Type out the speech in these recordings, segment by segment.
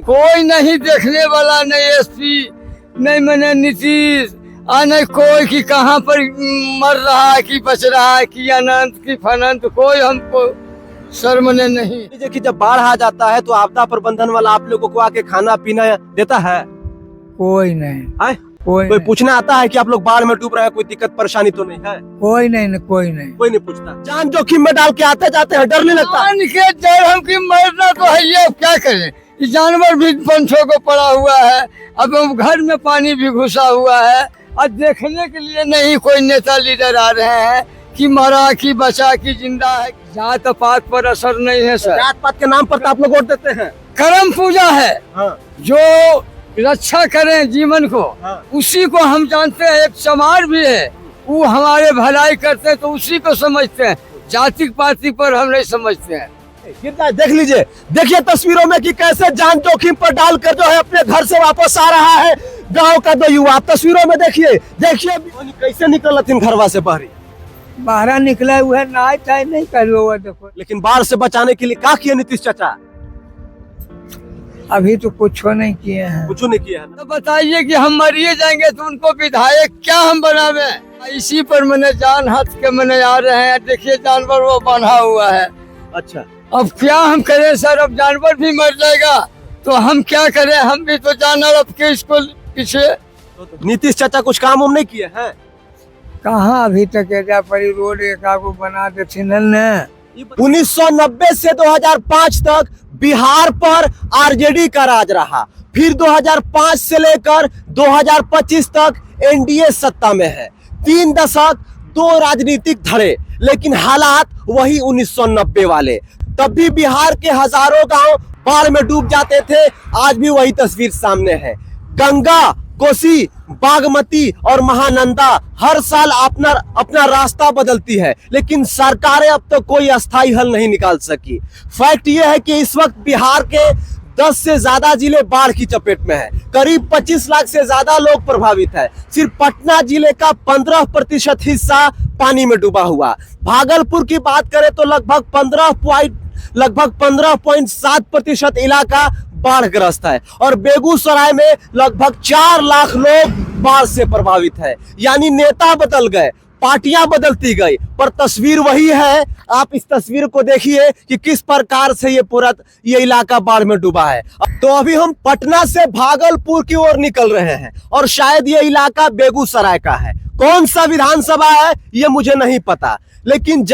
कोई नहीं देखने वाला, नहीं एसपी, नहीं मैंने नीतीश, नहीं कोई कि कहाँ पर मर रहा है कि बच रहा है कि अनंत की फनंत, कोई हमको शर्म नहीं। देखिए जब बाढ़ आ जाता है तो आपदा प्रबंधन वाला आप लोगों को आके खाना पीना देता है? कोई नहीं है? कोई कोई पूछने आता है कि आप लोग बाढ़ में डूब रहे हैं, कोई दिक्कत परेशानी तो नहीं है? कोई नहीं, कोई नहीं, कोई नहीं पूछता। जान जोखिम में डाल के आते जाते हैं, डर नहीं लगता? जान के डर हम की मरना तो है, ये अब क्या करें। ये जानवर भी पंछों को पड़ा हुआ है, अब घर में पानी भी घुसा हुआ है, और देखने के लिए नहीं कोई नेता लीडर आ रहे हैं कि मरा कि बचा कि जिंदा है। जात पात पर असर नहीं है सर, जात पात के नाम पर तो आप लोग वोट देते हैं। कर्म पूजा है। हाँ। जो रक्षा करें जीवन को, हाँ। उसी उसी को हम जानते हैं। एक चमार भी है, वो हमारे भलाई करते हैं तो उसी को समझते हैं, जाति पाति पर हम नहीं समझते हैं। देख लीजिए, देखिए तस्वीरों में कि कैसे जान जोखिम पर डालकर जो है अपने घर से वापस आ रहा है गांव का दो युवा। तस्वीरों में देखिए कैसे निकल घरवा से बाहरी, बाहर निकला हुआ है, नहाए नहीं कर हुआ देखो। लेकिन बाढ़ से बचाने के लिए क्या किए नीतीश चाचा? अभी तो कुछ नहीं किए हैं। कुछ नहीं किया है। तो बताइए कि हम मरिए जाएंगे तो उनको विधायक क्या हम बनावे? इसी पर मैंने जान हाथ के मैंने आ रहे हैं। देखिए जानवर वो बंधा हुआ है। अच्छा, अब क्या हम करें सर, अब जानवर भी मर जाएगा तो हम क्या करें, हम भी तो जानवर अब के इसको पीछे। नीतीश चाचा कुछ काम हम नहीं किए हैं? कहाँ अभी तक एजा पड़ी रोड एक आगो बना देते न। 1990 से 2005 तक बिहार पर आरजेडी का राज रहा, फिर 2005 से लेकर 2025 तक एनडीए सत्ता में है। 3 दशक 2 राजनीतिक धड़े, लेकिन हालात वही 1990 वाले। तब भी बिहार के हजारों गांव बाढ़ में डूब जाते थे, आज भी वही तस्वीर सामने है। गंगा, कोसी, बागमती और महानंदा हर साल अपना रास्ता बदलती है, लेकिन सरकारें अब तक कोई अस्थायी हल नहीं निकाल सकी। फैक्ट यह है कि इस वक्त बिहार के 10 से ज्यादा जिले बाढ़ की चपेट में है। करीब 25 लाख से ज्यादा लोग प्रभावित है। सिर्फ पटना जिले का 15% हिस्सा पानी में डूबा हुआ। भागलपुर की बात करें तो लगभग 15.7% इलाका बाढ़ग्रस्त है, और बेगूसराय में लगभग 4 लाख लोग बाढ़ से प्रभावित है। यानी नेता बदल गए, पार्टियां बदलती गई, पर तस्वीर वही है। आप इस तस्वीर को देखिए कि किस प्रकार से ये इलाका बाढ़ में डूबा है। तो अभी हम पटना से भागलपुर की ओर निकल रहे हैं, और शायद ये इलाका बेगूसराय का है। कौन सा विधानसभा है ये मुझे नहीं पता, लेकिन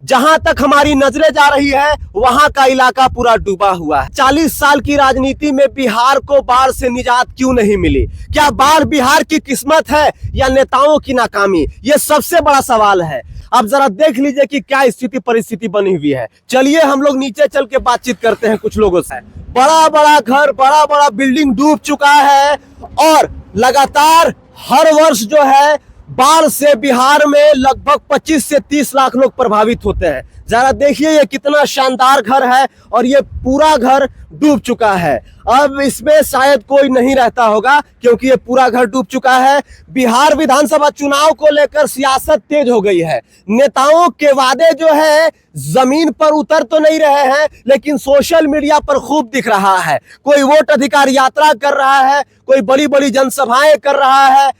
जहां तक हमारी नजरें जा रही है वहां का इलाका पूरा डूबा हुआ है। 40 साल की राजनीति में बिहार को बाढ़ से निजात क्यों नहीं मिली? क्या बाढ़ बिहार की किस्मत है या नेताओं की नाकामी? ये सबसे बड़ा सवाल है। अब जरा देख लीजिए कि क्या स्थिति परिस्थिति बनी हुई है। चलिए हम लोग नीचे चल के बातचीत करते हैं कुछ लोगों से। बड़ा बड़ा घर, बड़ा बड़ा बिल्डिंग डूब चुका है, और लगातार हर वर्ष जो है बाढ़ से बिहार में लगभग 25 से 30 लाख लोग प्रभावित होते हैं। जरा देखिए ये कितना शानदार घर है, और ये पूरा घर डूब चुका है। अब इसमें शायद कोई नहीं रहता होगा, क्योंकि ये पूरा घर डूब चुका है। बिहार विधानसभा चुनाव को लेकर सियासत तेज हो गई है। नेताओं के वादे जो है जमीन पर उतर तो नहीं रहे हैं, लेकिन सोशल मीडिया पर खूब दिख रहा है। कोई वोट अधिकार यात्रा कर रहा है, कोई बड़ी बड़ी जनसभाएं कर रहा है,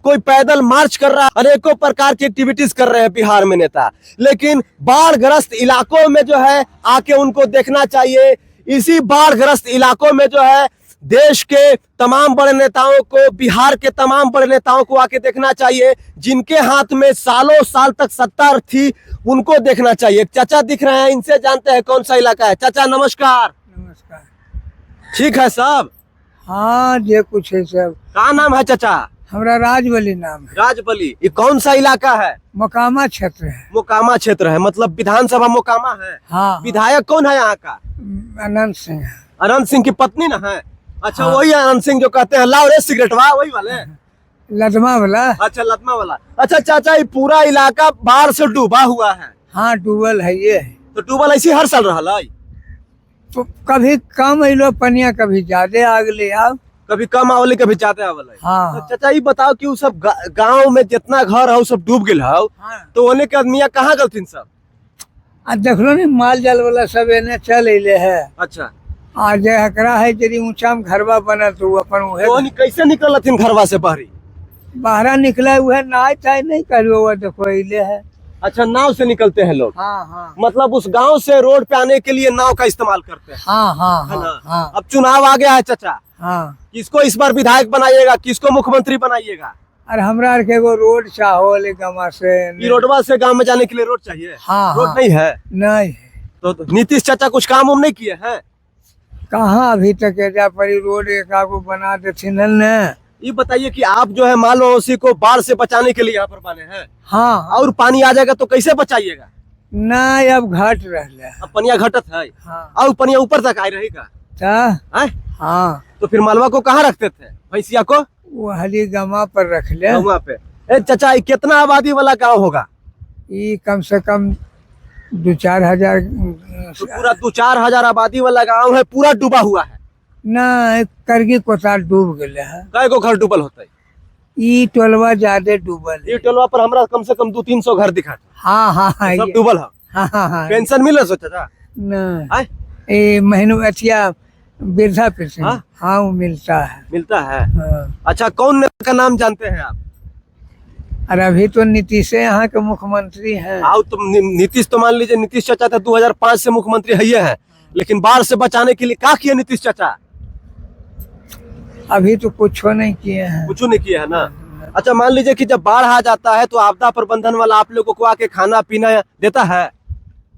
कोई पैदल मार्च कर रहा है, अनेकों प्रकार की एक्टिविटीज कर रहे हैं बिहार में नेता। लेकिन बाढ़ग्रस्त इलाकों में जो है आके उनको देखना चाहिए। इसी बाढ़ग्रस्त इलाकों में जो है देश के तमाम बड़े नेताओं को, बिहार के तमाम बड़े नेताओं को आके देखना चाहिए। जिनके हाथ में सालों साल तक सत्ता थी उनको देखना चाहिए। चाचा दिख रहे हैं, इनसे जानते हैं कौन सा इलाका है। चाचा नमस्कार। नमस्कार। ठीक है साहब? हाँ ये कुछ है सब। क्या नाम है चाचा? हमारा राजबली नाम है। राजबली, ये कौन सा इलाका है? मोकामा क्षेत्र है। मोकामा क्षेत्र है, मतलब विधानसभा मोकामा है। हाँ। विधायक कौन है यहाँ का? अनंत सिंह है। अनंत सिंह की पत्नी ना है? अच्छा हाँ। वही अनंत सिंह जो कहते हैं लाओ रे सिगरेट वाह, वही वाले? लदमा वाला। अच्छा लदमा वाला। अच्छा चाचा ये पूरा इलाका बाढ़ से डूबा हुआ है? हाँ ट्यूबवेल है ये। तो ट्यूबवेल ऐसी हर साल रहा है? तो कभी कम अलो पनिया, कभी ज्यादा आग ले आओ, कभी कम आवले कभी ज्यादा आवले। हाँ। तो चाचा ये बताओ कि वो सब गांव में जितना घर है वो सब डूब गए है, हाँ। तो ओने के आदमी कहाँ गलथिन सब? आ देख लो नी माल जाल वाला सब एने चल अले है। अच्छा आज हकरा है जरी ऊंचा में घरवा बना तो अपन उहे तो कैसे निकल हथिन घरवा से बहरी? बाहर निकला हुआ नाय चाय नहीं करो वो देखो इले है। अच्छा, नाव से निकलते हैं लोग। हाँ हाँ मतलब उस गांव से रोड पे आने के लिए नाव का इस्तेमाल करते हैं, हाँ हाँ है ना? हाँ अब चुनाव आ गया है चाचा, हाँ। किसको इस बार विधायक बनाइएगा, किसको मुख्यमंत्री बनाइएगा? अरे हमरा के एगो रोड चाहो ले गमा से ये रोडवा से गांव में जाने के लिए रोड चाहिए। हाँ, रोड हाँ। नहीं है नहीं तो नीतीश चाचा कुछ काम उम नहीं किए हैं? कहाँ अभी तक एजा परी रोड एक आगो बना देथिन ने। ये बताइए कि आप जो है माल मवेशी को बाढ़ से बचाने के लिए यहाँ पर बने हैं, हाँ और पानी आ जाएगा तो कैसे बचाइएगा? नहीं अब घट रहा है। अब पनिया घटत है हाँ और पनिया ऊपर तक आई रहेगा, ता? हैं? हाँ तो फिर मालवा को कहाँ रखते थे, भैंसिया को? वो हली गमा पर रख ले। वहाँ पे। ए चाचा, ये कितना आबादी वाला गांव होगा? ये कम से कम 2-4 हजार तो पूरा 2-4 हजार आबादी वाला गांव है, पूरा डूबा हुआ है। ना करगी कोताल डूब गए है। कई गो घर डूबल होता है? ई टोलवा ज्यादा डूबल ये है। टोलवा पर हमरा कम से कम 200-300 घर दिखा, हाँ हाँ हाँ सब ये- डूबल है। हाँ हाँ हाँ पेंशन मिल रहा चाचा? नहीं आय? ये महीनों अथिया वृद्धा पेंशन हाँ? हाँ वो मिलता है। मिलता है। हाँ। अच्छा, कौन नेता का नाम जानते हैं आप? अरे अभी तो नीतीश यहाँ के मुख्यमंत्री हैं। आओ तुम नीतीश, तो मान लीजिए नीतीश चाचा तो 2005 से मुख्यमंत्री है हैं, लेकिन बाढ़ से बचाने के लिए क्या किए नीतीश चाचा? अभी तो कुछ नहीं किए हैं। कुछ नहीं किया है ना। अच्छा, मान लीजिए कि जब बाढ़ आ जाता है तो आपदा प्रबंधन वाला आप लोगों को आके खाना पीना देता है?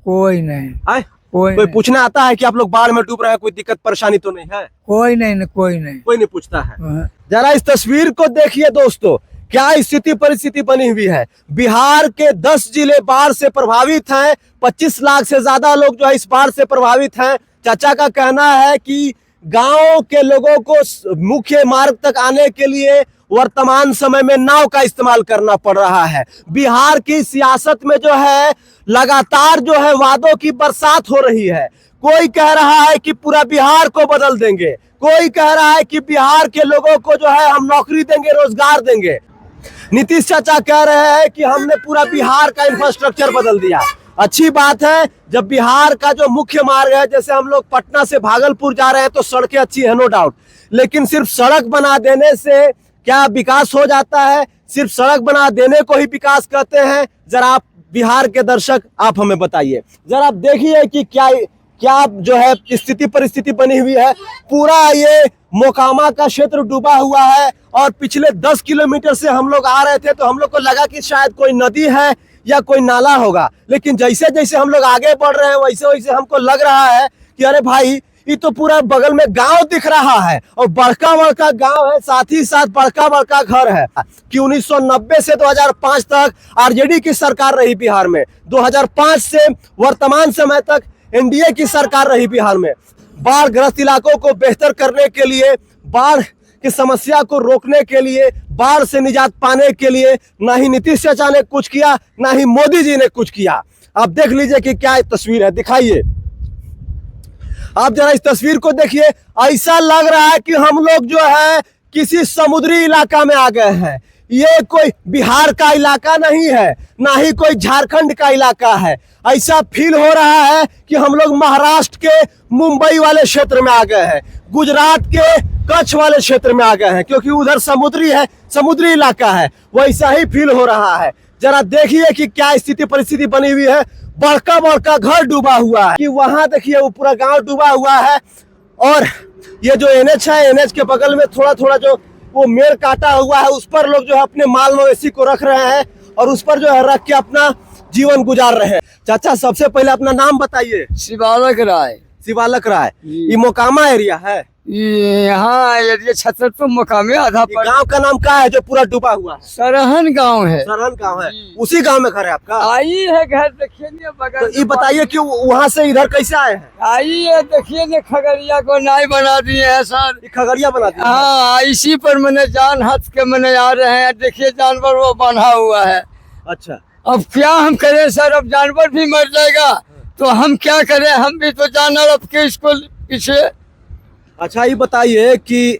कोई नहीं आय? कोई कोई नहीं पूछने आता है कि आप लोग बाढ़ में डूब रहे हैं, कोई दिक्कत परेशानी तो नहीं है? कोई नहीं कोई नहीं। कोई नहीं पूछता है। हाँ। जरा इस तस्वीर को देखिए दोस्तों, क्या स्थिति परिस्थिति बनी हुई है। बिहार के 10 जिले बाढ़ से प्रभावित हैं, 25 लाख से ज्यादा लोग जो है इस बाढ़ से प्रभावित हैं। चाचा का कहना है कि गांव के लोगों को मुख्य मार्ग तक आने के लिए वर्तमान समय में नाव का इस्तेमाल करना पड़ रहा है। बिहार की सियासत में जो है लगातार जो है वादों की बरसात हो रही है। कोई कह रहा है कि पूरा बिहार को बदल देंगे, कोई कह रहा है कि बिहार के लोगों को जो है हम नौकरी देंगे, रोजगार देंगे। नीतीश चाचा कह रहे हैं कि हमने पूरा बिहार का इंफ्रास्ट्रक्चर बदल दिया। अच्छी बात है, जब बिहार का जो मुख्य मार्ग है, जैसे हम लोग पटना से भागलपुर जा रहे हैं तो सड़कें अच्छी है, नो डाउट, लेकिन सिर्फ सड़क बना देने से क्या विकास हो जाता है? सिर्फ सड़क बना देने को ही विकास कहते हैं? जरा आप बिहार के दर्शक आप हमें बताइए, जरा आप देखिए कि क्या जो है स्थिति परिस्थिति बनी हुई है। पूरा ये मोकामा का क्षेत्र डूबा हुआ है और पिछले 10 किलोमीटर से हम लोग आ रहे थे तो हम लोग को लगा कि शायद कोई नदी है या कोई नाला होगा, लेकिन जैसे जैसे हम लोग आगे बढ़ रहे हैं वैसे वैसे हमको लग रहा है कि अरे भाई, ये तो पूरा बगल में गांव दिख रहा है और बड़का बड़का गांव है, साथ ही साथ बड़का बड़का घर है। कि 1990 से 2005 तक आरजेडी की सरकार रही बिहार में, 2005 से वर्तमान समय तक एनडीए की सरकार रही बिहार में। बाढ़ ग्रस्त इलाकों को बेहतर करने के लिए, बाढ़ की समस्या को रोकने के लिए, बाढ़ से निजात पाने के लिए ना ही नीतीश चाचा ने कुछ किया, ना ही मोदी जी ने कुछ किया। आप देख लीजिए कि क्या तस्वीर है, दिखाइए आप जरा इस तस्वीर को देखिए। ऐसा लग रहा है कि हम लोग जो है किसी समुद्री इलाका में आ गए हैं। ये कोई बिहार का इलाका नहीं है, ना ही कोई झारखंड का इलाका है। ऐसा फील हो रहा है कि हम लोग महाराष्ट्र के मुंबई वाले क्षेत्र में आ गए हैं, गुजरात के कच्छ वाले क्षेत्र में आ गए हैं, क्योंकि उधर समुद्री है, समुद्री इलाका है। वैसा ही फील हो रहा है। जरा देखिए कि क्या स्थिति परिस्थिति बनी हुई है। बड़का बड़का घर डूबा हुआ है, कि वहां देखिए वो पूरा गांव डूबा हुआ है। और ये जो एनएच है, एनएच के बगल में थोड़ा थोड़ा जो वो मेड़ काटा हुआ है, उस पर लोग जो है अपने माल मवेशी को रख रहे हैं और उस पर जो है रख के अपना जीवन गुजार रहे हैं। चाचा, सबसे पहले अपना नाम बताइए। शिवालक राय। शिवालक राय। ये मोकामा एरिया है? यहाँ एरिया छतरपुर मुकामी आधा पर। गांव का नाम क्या है जो पूरा डूबा हुआ है? सरहन गांव है। सरहन गांव है, उसी गांव में घर है आपका? आई है घर, देखिए न बगल। तो ये बताइए कि वहाँ से इधर कैसे आए हैं? आई है, देखिए न खगड़िया को नाई बना दिए हैं सर। ये खगड़िया बना दिया? हाँ, इसी पर मैंने जान हथ के मैंने आ रहे हैं। देखिए जानवर वो बंधा हुआ है। अच्छा, अब क्या हम करें सर, अब जानवर भी मर जाएगा तो हम क्या करें, हम भी तो जानवर अब के इसको पीछे। अच्छा, ये बताइए कि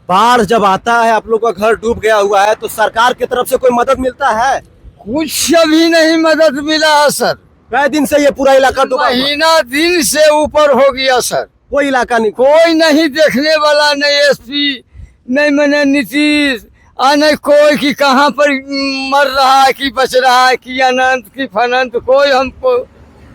बाढ़ जब आता है, आप लोग का घर डूब गया हुआ है, तो सरकार की तरफ से कोई मदद मिलता है? कुछ अभी नहीं मदद मिला है सर। कई दिन से ये पूरा इलाका डूबा हुआ है? महीना दिन से ऊपर हो गया सर। कोई इलाका नहीं। कोई नहीं देखने वाला, नहीं एसपी, नहीं मैंने नीतीश, और नहीं कोई कि कहाँ पर मर रहा है कि बच रहा है कि अनंत की फनंत, कोई हमको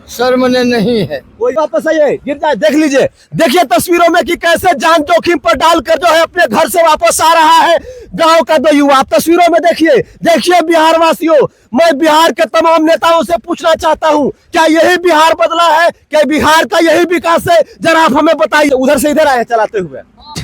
शर्मने नहीं है। कोई वापस आइए, गिर जाए, देख लीजिए, देखिए तस्वीरों में कि कैसे जान जोखिम पर डालकर जो है अपने घर से वापस आ रहा है गांव का दो युवा। तस्वीरों में देखिए, देखिए बिहार वासियों, मैं बिहार के तमाम नेताओं से पूछना चाहता हूं, क्या यही बिहार बदला है? क्या बिहार का यही विकास है? जरा आप हमें बताइए। उधर से इधर आए चलाते हुए,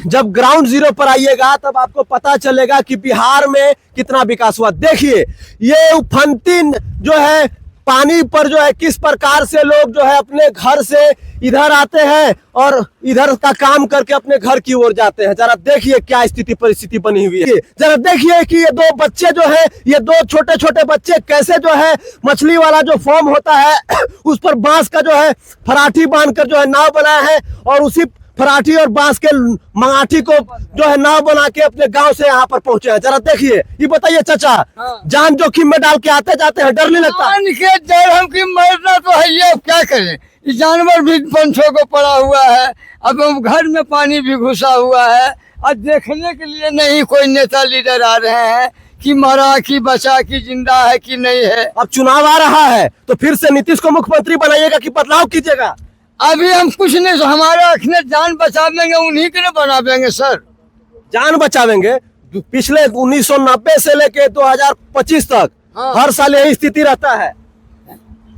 जब ग्राउंड जीरो पर आइएगा तब आपको पता चलेगा कि बिहार में कितना विकास हुआ। देखिए ये उफनती जो है पानी पर जो है किस प्रकार से लोग जो है अपने घर से इधर आते हैं और इधर का काम करके अपने घर की ओर जाते हैं। जरा देखिए क्या स्थिति परिस्थिति बनी हुई है। जरा देखिए कि ये दो बच्चे जो है, ये दो छोटे छोटे बच्चे कैसे जो है मछली वाला जो फॉर्म होता है उस पर बांस का जो है फराठी बांधकर जो है नाव बनाया है और उसी फराठी और बांस के मंगाठी को जो है नाव बना के अपने गांव से यहाँ पर पहुंचे हैं। जरा देखिए, ये बताइए चाचा, जान जोखिम में डाल के आते जाते हैं, डर नहीं लगता? जान के डर हम की मरना तो है, ये अब क्या करें, ये जानवर भी पंछों को पड़ा हुआ है, अब घर में पानी भी घुसा हुआ है, और देखने के लिए नहीं कोई नेता लीडर आ रहे हैं कि मरा कि बचा कि जिंदा है कि नहीं है। अब चुनाव आ रहा है तो फिर से नीतीश को मुख्यमंत्री बनाइएगा कि बदलाव कीजिएगा? अभी हम कुछ नहीं, हमारा अखने जान बचा देंगे, उन्हीं के बना देंगे सर। जान बचावेंगे? पिछले 1990 से लेके 2025 तक हर साल यही स्थिति रहता है।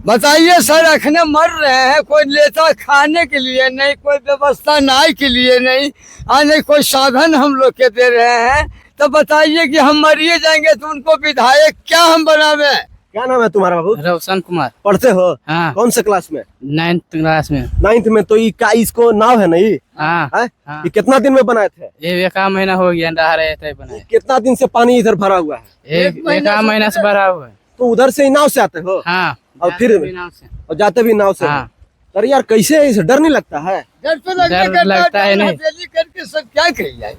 बताइए सर, अखने मर रहे हैं, कोई लेता खाने के लिए नहीं, कोई व्यवस्था नाई के लिए नहीं, और नहीं कोई साधन हम लोग के दे रहे हैं। तो बताइए कि हम मरिए जाएंगे तो उनको विधायक क्या हम बनावे? क्या नाम है तुम्हारा बाबू? रोशन कुमार। पढ़ते हो? हाँ। कौन से क्लास में? 9th क्लास में। 9th में। तो इसको नाव है नहीं? हाँ, है? हाँ। ये कितना दिन में बनाए थे? ये एक महीना हो गया रह रहे थे बनाए। कितना दिन से पानी इधर भरा हुआ है? एक महीना से भरा हुआ है। तो उधर से ही नाव से आते हो? हाँ, और फिर और जाते भी नाव से? हाँ। अरे यार कैसे, इसे डर नहीं लगता है? डर तो डर लगता है नहीं। करके सब क्या कही जाए।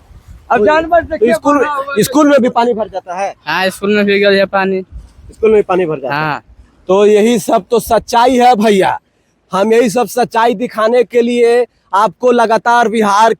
अब जानवर तो स्कूल में भी पानी भर जाता है? हाँ, स्कूल में भी गया पानी। स्कूल में पानी भर जाता है? हाँ। तो यही सब तो सच्चाई है भैया। हम यही सब सच्चाई दिखाने के लिए आपको लगातार बिहार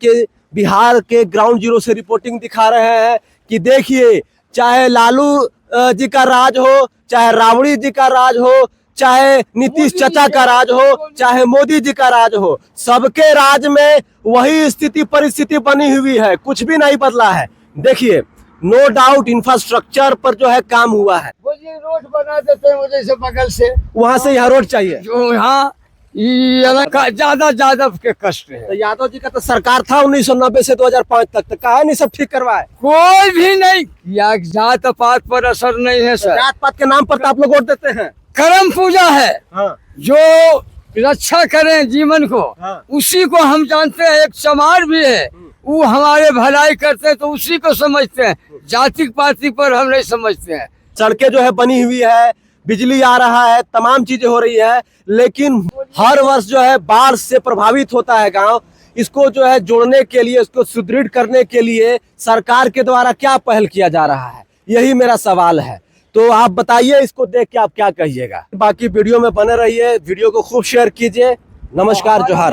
के ग्राउंड जीरो से रिपोर्टिंग दिखा रहे हैं कि देखिए, चाहे लालू जी का राज हो, चाहे राबड़ी जी का राज हो, चाहे नीतीश चाचा का राज हो, चाहे मोदी जी का राज हो, सबके राज में वही स्थिति परिस्थिति बनी हुई है, कुछ भी नहीं बदला है। देखिए नो डाउट इंफ्रास्ट्रक्चर पर जो है काम हुआ है। वो जी रोड बना देते हैं मुझे से बगल से, वहां से यहाँ रोड चाहिए जो यहाँ ज्यादा के कष्ट है। तो यादव जी का तो सरकार था 1990 से 2005 तक, तो कहा नहीं सब ठीक करवाए? कोई भी नहीं किया, जात पात पर असर नहीं है सर। जात पात के नाम पर तो आप लोग वोट देते हैं। कर्म पूजा है, हाँ। जो रक्षा करें जीवन को, हाँ। उसी को हम जानते हैं। एक चमार भी है, वो हमारे भलाई करते हैं तो उसी को समझते हैं, जाति पाति पर हम नहीं समझते हैं। सड़कें जो है बनी हुई है, बिजली आ रहा है, तमाम चीजें हो रही है, लेकिन हर वर्ष जो है बाढ़ से प्रभावित होता है गांव। इसको जो है जोड़ने के लिए, इसको सुदृढ़ करने के लिए सरकार के द्वारा क्या पहल किया जा रहा है, यही मेरा सवाल है। तो आप बताइए, इसको देख के आप क्या कहिएगा। बाकी वीडियो में बने रहिए, वीडियो को खूब शेयर कीजिए। नमस्कार, जोहार।